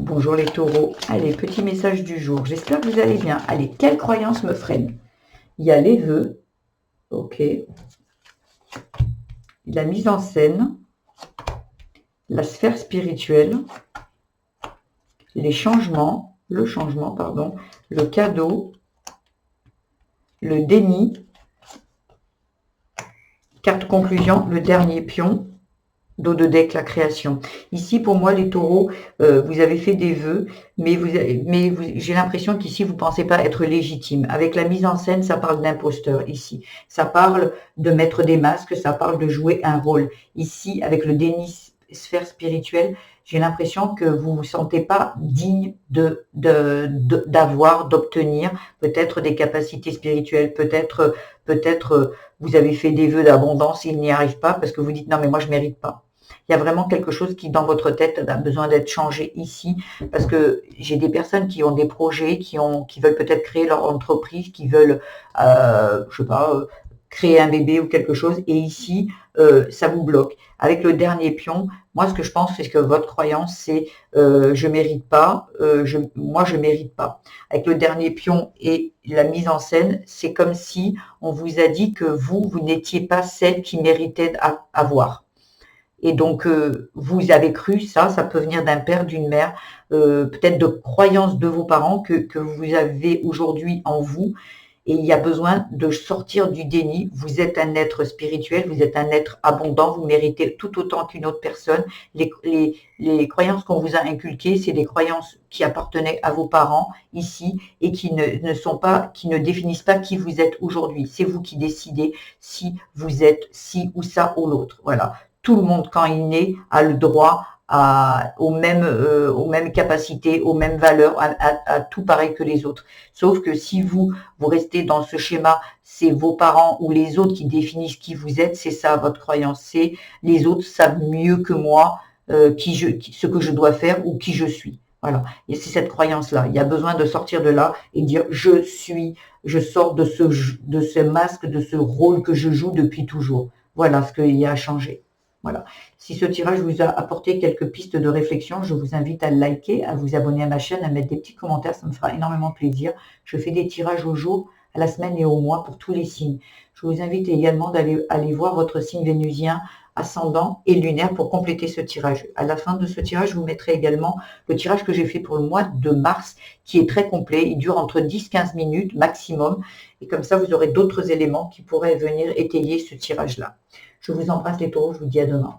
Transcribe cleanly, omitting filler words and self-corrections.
Bonjour les taureaux. Allez, petit message du jour. J'espère que vous allez bien. Allez, quelle croyance me freine? Il y a les vœux, ok, la mise en scène, la sphère spirituelle, les changements, le changement, pardon, le cadeau, le déni, carte conclusion, le dernier pion, dos de deck, la création. Ici, pour moi, les taureaux, vous avez fait des vœux, mais j'ai l'impression qu'ici, vous ne pensez pas être légitime. Avec la mise en scène, ça parle d'imposteur, ici. Ça parle de mettre des masques, ça parle de jouer un rôle. Ici, avec le déni sphère spirituelle, j'ai l'impression que vous ne vous sentez pas digne d'avoir, d'obtenir peut-être des capacités spirituelles, peut-être vous avez fait des vœux d'abondance, il n'y arrive pas parce que vous dites non mais moi je mérite pas. Il y a vraiment quelque chose qui dans votre tête a besoin d'être changé ici parce que j'ai des personnes qui ont des projets, qui veulent peut-être créer leur entreprise, qui veulent, je sais pas, créer un bébé ou quelque chose et ici ça vous bloque. Avec le dernier pion, moi ce que je pense c'est que votre croyance c'est je mérite pas, moi je mérite pas. Avec le dernier pion et la mise en scène, c'est comme si on vous a dit que vous n'étiez pas celle qui méritait d'avoir. Et donc, vous avez cru ça peut venir d'un père, d'une mère, peut-être de croyances de vos parents que vous avez aujourd'hui en vous. Et il y a besoin de sortir du déni. Vous êtes un être spirituel, vous êtes un être abondant, vous méritez tout autant qu'une autre personne. Les croyances qu'on vous a inculquées, c'est des croyances qui appartenaient à vos parents ici et qui ne définissent pas qui vous êtes aujourd'hui. C'est vous qui décidez si vous êtes ci ou ça ou l'autre. Voilà. Tout le monde, quand il naît, a le droit aux mêmes capacités, aux mêmes valeurs, à tout pareil que les autres. Sauf que si vous restez dans ce schéma, c'est vos parents ou les autres qui définissent qui vous êtes, c'est ça votre croyance. C'est les autres savent mieux que moi ce que je dois faire ou qui je suis. Voilà. Et c'est cette croyance-là. Il y a besoin de sortir de là et dire je sors de ce masque, de ce rôle que je joue depuis toujours. Voilà ce qu'il y a à changer. Voilà. Si ce tirage vous a apporté quelques pistes de réflexion, je vous invite à le liker, à vous abonner à ma chaîne, à mettre des petits commentaires, ça me fera énormément plaisir. Je fais des tirages au jour, à la semaine et au mois pour tous les signes. Je vous invite également aller voir votre signe vénusien, ascendant et lunaire pour compléter ce tirage. À la fin de ce tirage, je vous mettrai également le tirage que j'ai fait pour le mois de mars, qui est très complet. Il dure entre 10-15 minutes maximum. Et comme ça, vous aurez d'autres éléments qui pourraient venir étayer ce tirage-là. Je vous embrasse les taureaux, je vous dis à demain.